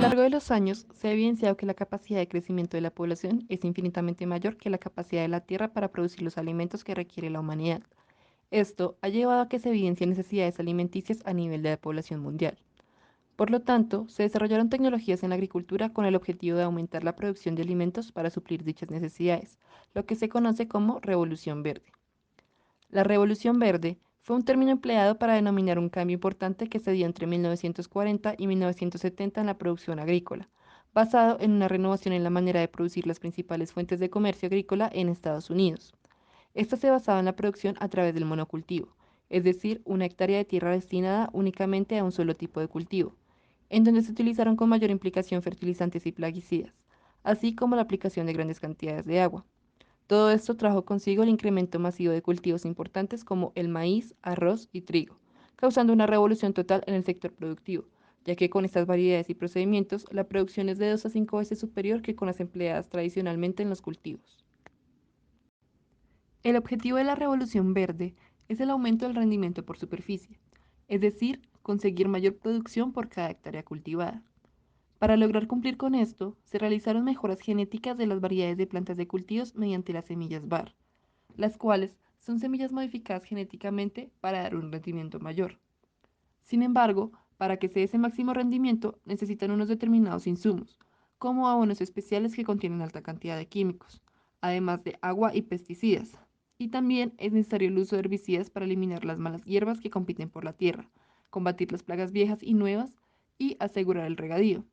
largo de los años, se ha evidenciado que la capacidad de crecimiento de la población es infinitamente mayor que la capacidad de la Tierra para producir los alimentos que requiere la humanidad. Esto ha llevado a que se evidencien necesidades alimenticias a nivel de la población mundial. Por lo tanto, se desarrollaron tecnologías en la agricultura con el objetivo de aumentar la producción de alimentos para suplir dichas necesidades, lo que se conoce como revolución verde. La Revolución Verde fue un término empleado para denominar un cambio importante que se dio entre 1940 y 1970 en la producción agrícola, basado en una renovación en la manera de producir las principales fuentes de comercio agrícola en Estados Unidos. Esta se basaba en la producción a través del monocultivo, es decir, una hectárea de tierra destinada únicamente a un solo tipo de cultivo, en donde se utilizaron con mayor implicación fertilizantes y plaguicidas, así como la aplicación de grandes cantidades de agua. Todo esto trajo consigo el incremento masivo de cultivos importantes como el maíz, arroz y trigo, causando una revolución total en el sector productivo, ya que con estas variedades y procedimientos la producción es de 2 a 5 veces superior que con las empleadas tradicionalmente en los cultivos. El objetivo de la revolución verde es el aumento del rendimiento por superficie, es decir, conseguir mayor producción por cada hectárea cultivada. Para lograr cumplir con esto, se realizaron mejoras genéticas de las variedades de plantas de cultivos mediante las semillas VAR, las cuales son semillas modificadas genéticamente para dar un rendimiento mayor. Sin embargo, para que se dé ese máximo rendimiento necesitan unos determinados insumos, como abonos especiales que contienen alta cantidad de químicos, además de agua y pesticidas. Y también es necesario el uso de herbicidas para eliminar las malas hierbas que compiten por la tierra, combatir las plagas viejas y nuevas y asegurar el regadío.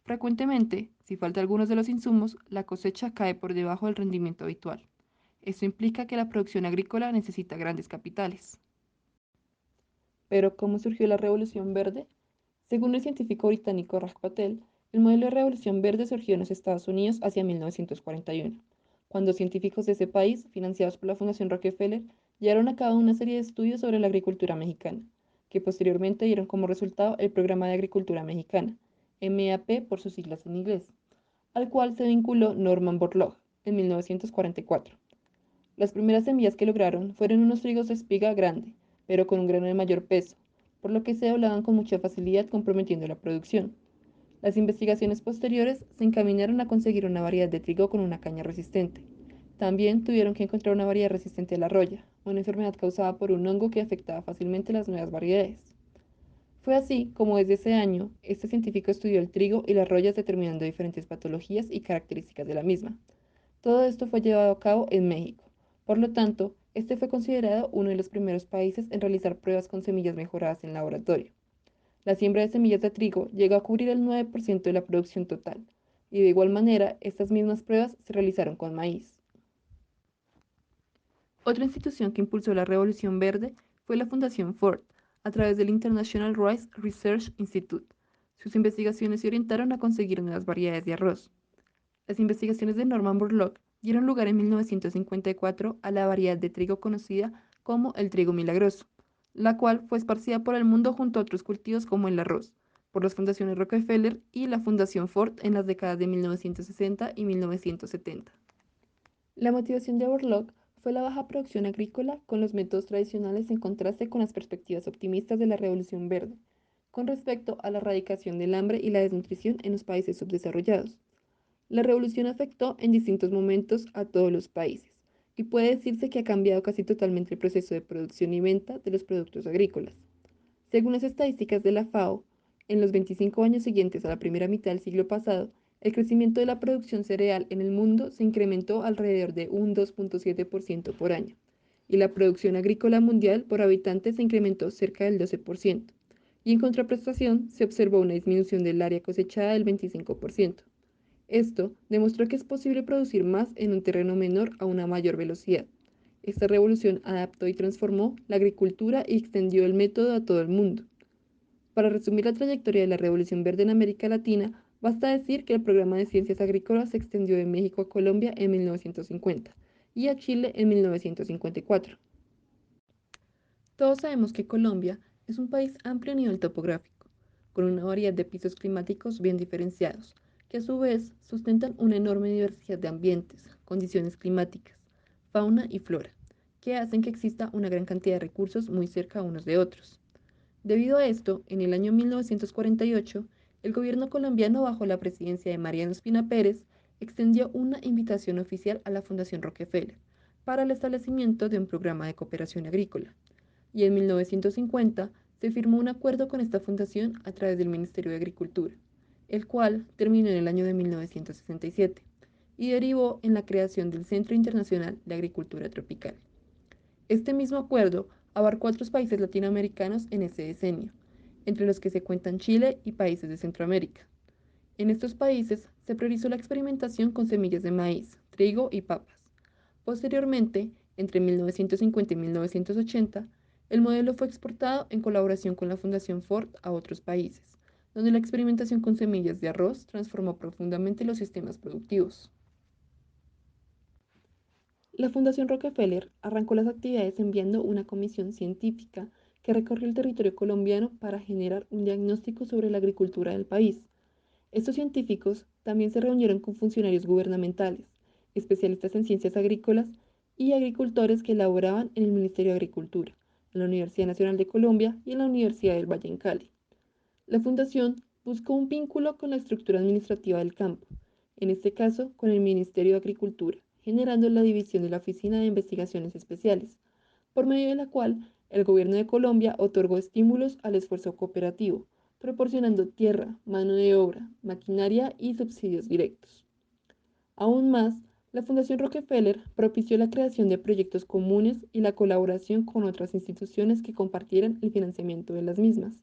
Frecuentemente, si falta algunos de los insumos, la cosecha cae por debajo del rendimiento habitual. Esto implica que la producción agrícola necesita grandes capitales. Pero, ¿cómo surgió la Revolución Verde? Según el científico británico Raj Patel, el modelo de Revolución Verde surgió en los Estados Unidos hacia 1941, cuando científicos de ese país, financiados por la Fundación Rockefeller, llevaron a cabo una serie de estudios sobre la agricultura mexicana, que posteriormente dieron como resultado el Programa de Agricultura Mexicana, MAP por sus siglas en inglés, al cual se vinculó Norman Borlaug en 1944. Las primeras semillas que lograron fueron unos trigos de espiga grande, pero con un grano de mayor peso, por lo que se doblaban con mucha facilidad comprometiendo la producción. Las investigaciones posteriores se encaminaron a conseguir una variedad de trigo con una caña resistente. También tuvieron que encontrar una variedad resistente a la roya, una enfermedad causada por un hongo que afectaba fácilmente las nuevas variedades. Fue así como desde ese año, este científico estudió el trigo y las royas determinando diferentes patologías y características de la misma. Todo esto fue llevado a cabo en México. Por lo tanto, este fue considerado uno de los primeros países en realizar pruebas con semillas mejoradas en laboratorio. La siembra de semillas de trigo llegó a cubrir el 9% de la producción total, y de igual manera, estas mismas pruebas se realizaron con maíz. Otra institución que impulsó la Revolución Verde fue la Fundación Ford, a través del International Rice Research Institute. Sus investigaciones se orientaron a conseguir nuevas variedades de arroz. Las investigaciones de Norman Borlaug dieron lugar en 1954 a la variedad de trigo conocida como el trigo milagroso, la cual fue esparcida por el mundo junto a otros cultivos como el arroz, por las fundaciones Rockefeller y la Fundación Ford en las décadas de 1960 y 1970. La motivación de Borlaug fue la baja producción agrícola con los métodos tradicionales en contraste con las perspectivas optimistas de la Revolución Verde, con respecto a la erradicación del hambre y la desnutrición en los países subdesarrollados. La revolución afectó en distintos momentos a todos los países y puede decirse que ha cambiado casi totalmente el proceso de producción y venta de los productos agrícolas. Según las estadísticas de la FAO, en los 25 años siguientes a la primera mitad del siglo pasado, el crecimiento de la producción cereal en el mundo se incrementó alrededor de un 2,7% por año, y la producción agrícola mundial por habitante se incrementó cerca del 12%, y en contraprestación se observó una disminución del área cosechada del 25%. Esto demostró que es posible producir más en un terreno menor a una mayor velocidad. Esta revolución adaptó y transformó la agricultura y extendió el método a todo el mundo. Para resumir la trayectoria de la Revolución Verde en América Latina, basta decir que el programa de ciencias agrícolas se extendió de México a Colombia en 1950 y a Chile en 1954. Todos sabemos que Colombia es un país amplio a nivel topográfico, con una variedad de pisos climáticos bien diferenciados, que a su vez sustentan una enorme diversidad de ambientes, condiciones climáticas, fauna y flora, que hacen que exista una gran cantidad de recursos muy cerca unos de otros. Debido a esto, en el año 1948, El gobierno colombiano, bajo la presidencia de Mariano Espina Pérez, extendió una invitación oficial a la Fundación Rockefeller para el establecimiento de un programa de cooperación agrícola, y en 1950 se firmó un acuerdo con esta fundación a través del Ministerio de Agricultura, el cual terminó en el año de 1967 y derivó en la creación del Centro Internacional de Agricultura Tropical. Este mismo acuerdo abarcó a otros países latinoamericanos en ese decenio, entre los que se cuentan Chile y países de Centroamérica. En estos países se priorizó la experimentación con semillas de maíz, trigo y papas. Posteriormente, entre 1950 y 1980, el modelo fue exportado en colaboración con la Fundación Ford a otros países, donde la experimentación con semillas de arroz transformó profundamente los sistemas productivos. La Fundación Rockefeller arrancó las actividades enviando una comisión científica que recorrió el territorio colombiano para generar un diagnóstico sobre la agricultura del país. Estos científicos también se reunieron con funcionarios gubernamentales, especialistas en ciencias agrícolas y agricultores que laboraban en el Ministerio de Agricultura, en la Universidad Nacional de Colombia y en la Universidad del Valle en Cali. La fundación buscó un vínculo con la estructura administrativa del campo, en este caso con el Ministerio de Agricultura, generando la división de la Oficina de Investigaciones Especiales, por medio de la cual el gobierno de Colombia otorgó estímulos al esfuerzo cooperativo, proporcionando tierra, mano de obra, maquinaria y subsidios directos. Aún más, la Fundación Rockefeller propició la creación de proyectos comunes y la colaboración con otras instituciones que compartieran el financiamiento de las mismas.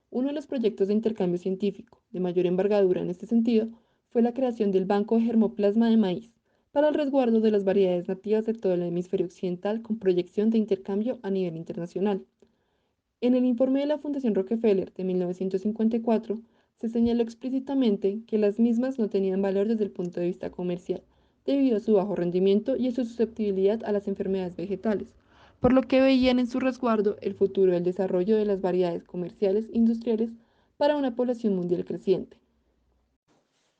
Uno de los proyectos de intercambio científico de mayor envergadura en este sentido fue la creación del Banco de Germoplasma de Maíz para el resguardo de las variedades nativas de todo el hemisferio occidental con proyección de intercambio a nivel internacional. En el informe de la Fundación Rockefeller de 1954 se señaló explícitamente que las mismas no tenían valor desde el punto de vista comercial, debido a su bajo rendimiento y a su susceptibilidad a las enfermedades vegetales, por lo que veían en su resguardo el futuro del desarrollo de las variedades comerciales industriales para una población mundial creciente.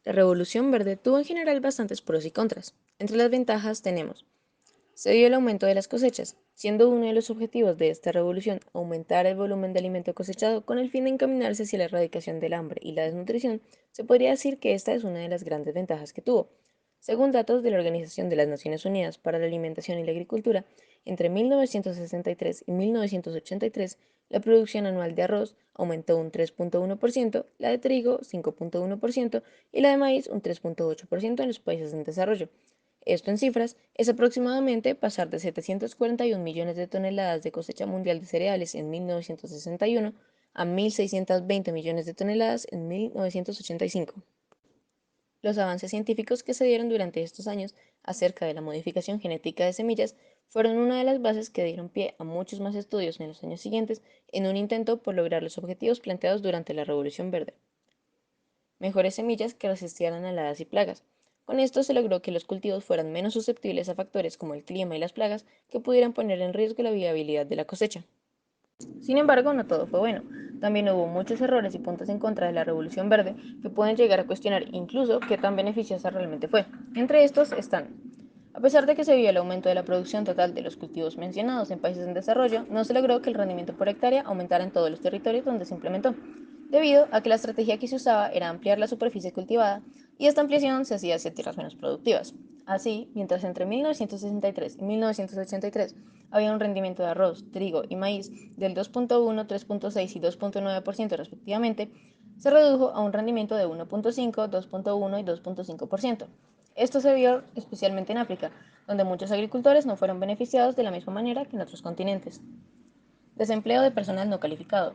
La Revolución Verde tuvo en general bastantes pros y contras. Entre las ventajas tenemos: se dio el aumento de las cosechas, siendo uno de los objetivos de esta revolución aumentar el volumen de alimento cosechado con el fin de encaminarse hacia la erradicación del hambre y la desnutrición. Se podría decir que esta es una de las grandes ventajas que tuvo. Según datos de la Organización de las Naciones Unidas para la Alimentación y la Agricultura, entre 1963 y 1983, la producción anual de arroz aumentó un 3.1%, la de trigo 5.1% y la de maíz un 3.8% en los países en desarrollo. Esto en cifras es aproximadamente pasar de 741 millones de toneladas de cosecha mundial de cereales en 1961 a 1.620 millones de toneladas en 1985. Los avances científicos que se dieron durante estos años acerca de la modificación genética de semillas fueron una de las bases que dieron pie a muchos más estudios en los años siguientes en un intento por lograr los objetivos planteados durante la Revolución Verde. Mejores semillas que resistieran a heladas y plagas. Con esto se logró que los cultivos fueran menos susceptibles a factores como el clima y las plagas que pudieran poner en riesgo la viabilidad de la cosecha. Sin embargo, no todo fue bueno. También hubo muchos errores y puntos en contra de la Revolución Verde que pueden llegar a cuestionar incluso qué tan beneficiosa realmente fue. Entre estos están: a pesar de que se vio el aumento de la producción total de los cultivos mencionados en países en desarrollo, no se logró que el rendimiento por hectárea aumentara en todos los territorios donde se implementó, debido a que la estrategia que se usaba era ampliar la superficie cultivada y esta ampliación se hacía hacia tierras menos productivas. Así, mientras entre 1963 y 1983 había un rendimiento de arroz, trigo y maíz del 2.1, 3.6 y 2.9% respectivamente, se redujo a un rendimiento de 1.5, 2.1 y 2.5%. Esto se vio especialmente en África, donde muchos agricultores no fueron beneficiados de la misma manera que en otros continentes. Desempleo de personal no calificado.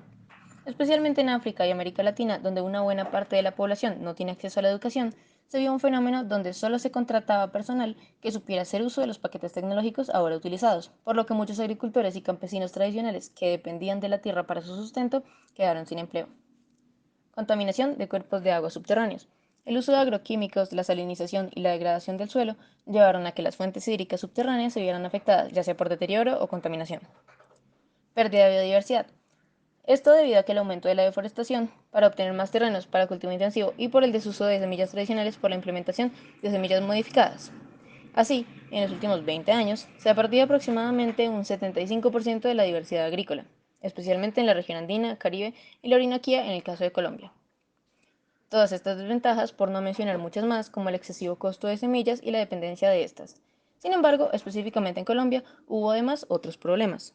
Especialmente en África y América Latina, donde una buena parte de la población no tiene acceso a la educación, se vio un fenómeno donde solo se contrataba personal que supiera hacer uso de los paquetes tecnológicos ahora utilizados, por lo que muchos agricultores y campesinos tradicionales que dependían de la tierra para su sustento quedaron sin empleo. Contaminación de cuerpos de agua subterráneos. El uso de agroquímicos, la salinización y la degradación del suelo llevaron a que las fuentes hídricas subterráneas se vieran afectadas, ya sea por deterioro o contaminación. Pérdida de biodiversidad. Esto debido a que el aumento de la deforestación para obtener más terrenos para cultivo intensivo y por el desuso de semillas tradicionales por la implementación de semillas modificadas. Así, en los últimos 20 años, se ha perdido aproximadamente un 75% de la diversidad agrícola, especialmente en la región andina, Caribe y la Orinoquía en el caso de Colombia. Todas estas desventajas, por no mencionar muchas más, como el excesivo costo de semillas y la dependencia de estas. Sin embargo, específicamente en Colombia, hubo además otros problemas.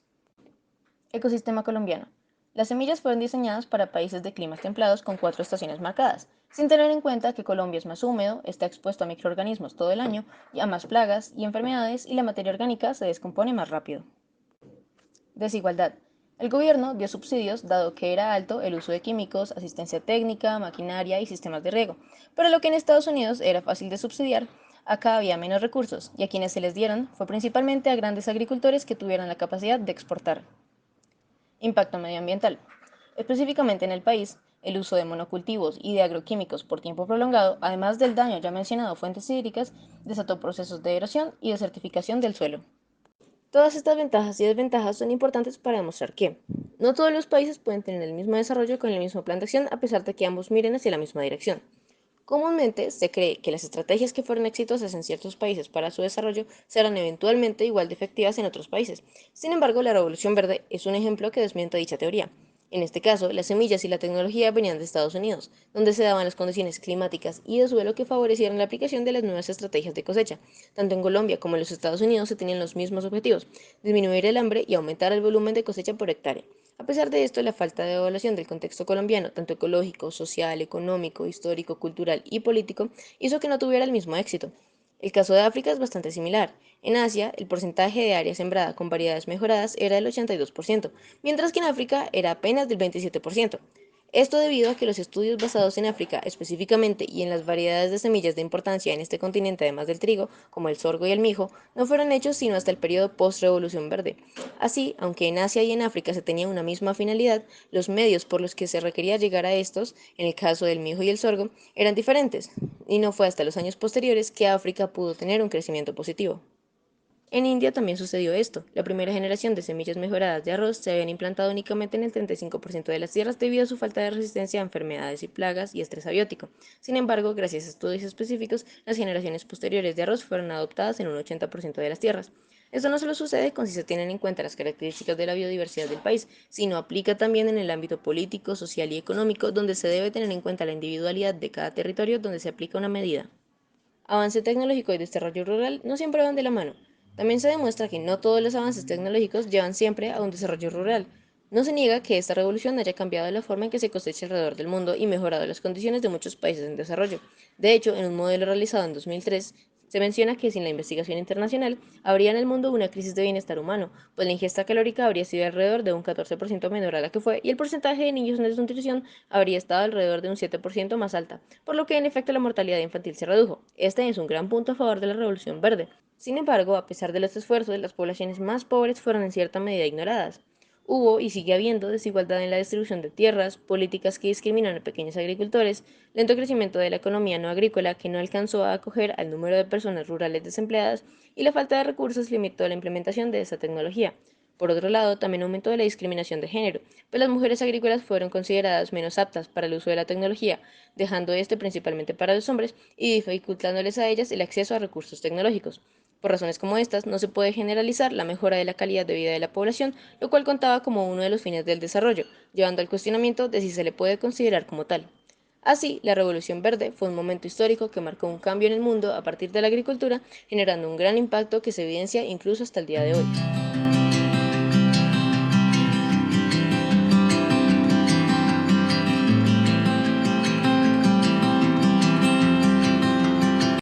Ecosistema colombiano. Las semillas fueron diseñadas para países de climas templados con 4 estaciones marcadas, sin tener en cuenta que Colombia es más húmedo, está expuesto a microorganismos todo el año, y a más plagas y enfermedades y la materia orgánica se descompone más rápido. Desigualdad. El gobierno dio subsidios dado que era alto el uso de químicos, asistencia técnica, maquinaria y sistemas de riego, pero lo que en Estados Unidos era fácil de subsidiar, acá había menos recursos y a quienes se les dieron fue principalmente a grandes agricultores que tuvieron la capacidad de exportar. Impacto medioambiental. Específicamente en el país, el uso de monocultivos y de agroquímicos por tiempo prolongado, además del daño ya mencionado a fuentes hídricas, desató procesos de erosión y desertificación del suelo. Todas estas ventajas y desventajas son importantes para demostrar que no todos los países pueden tener el mismo desarrollo con el mismo plan de acción a pesar de que ambos miren hacia la misma dirección. Comúnmente se cree que las estrategias que fueron exitosas en ciertos países para su desarrollo serán eventualmente igual de efectivas en otros países. Sin embargo, la Revolución Verde es un ejemplo que desmiente dicha teoría. En este caso, las semillas y la tecnología venían de Estados Unidos, donde se daban las condiciones climáticas y de suelo que favorecieron la aplicación de las nuevas estrategias de cosecha. Tanto en Colombia como en los Estados Unidos se tenían los mismos objetivos: disminuir el hambre y aumentar el volumen de cosecha por hectárea. A pesar de esto, la falta de evaluación del contexto colombiano, tanto ecológico, social, económico, histórico, cultural y político, hizo que no tuviera el mismo éxito. El caso de África es bastante similar. En Asia, el porcentaje de área sembrada con variedades mejoradas era del 82%, mientras que en África era apenas del 27%. Esto debido a que los estudios basados en África específicamente y en las variedades de semillas de importancia en este continente además del trigo, como el sorgo y el mijo, no fueron hechos sino hasta el periodo post-revolución verde. Así, aunque en Asia y en África se tenía una misma finalidad, los medios por los que se requería llegar a estos, en el caso del mijo y el sorgo, eran diferentes, y no fue hasta los años posteriores que África pudo tener un crecimiento positivo. En India también sucedió esto. La primera generación de semillas mejoradas de arroz se habían implantado únicamente en el 35% de las tierras debido a su falta de resistencia a enfermedades y plagas y estrés abiótico. Sin embargo, gracias a estudios específicos, las generaciones posteriores de arroz fueron adoptadas en un 80% de las tierras. Esto no solo sucede con si se tienen en cuenta las características de la biodiversidad del país, sino aplica también en el ámbito político, social y económico, donde se debe tener en cuenta la individualidad de cada territorio donde se aplica una medida. Avance tecnológico y desarrollo rural no siempre van de la mano. También se demuestra que no todos los avances tecnológicos llevan siempre a un desarrollo rural. No se niega que esta revolución haya cambiado la forma en que se cosecha alrededor del mundo y mejorado las condiciones de muchos países en desarrollo. De hecho, en un modelo realizado en 2003, se menciona que sin la investigación internacional habría en el mundo una crisis de bienestar humano, pues la ingesta calórica habría sido alrededor de un 14% menor a la que fue y el porcentaje de niños en desnutrición habría estado alrededor de un 7% más alta, por lo que en efecto la mortalidad infantil se redujo. Este es un gran punto a favor de la Revolución Verde. Sin embargo, a pesar de los esfuerzos, las poblaciones más pobres fueron en cierta medida ignoradas. Hubo y sigue habiendo desigualdad en la distribución de tierras, políticas que discriminan a pequeños agricultores, lento crecimiento de la economía no agrícola que no alcanzó a acoger al número de personas rurales desempleadas y la falta de recursos limitó la implementación de esta tecnología. Por otro lado, también aumentó la discriminación de género, pues las mujeres agrícolas fueron consideradas menos aptas para el uso de la tecnología, dejando este principalmente para los hombres y dificultándoles a ellas el acceso a recursos tecnológicos. Por razones como estas, no se puede generalizar la mejora de la calidad de vida de la población, lo cual contaba como uno de los fines del desarrollo, llevando al cuestionamiento de si se le puede considerar como tal. Así, la Revolución Verde fue un momento histórico que marcó un cambio en el mundo a partir de la agricultura, generando un gran impacto que se evidencia incluso hasta el día de hoy.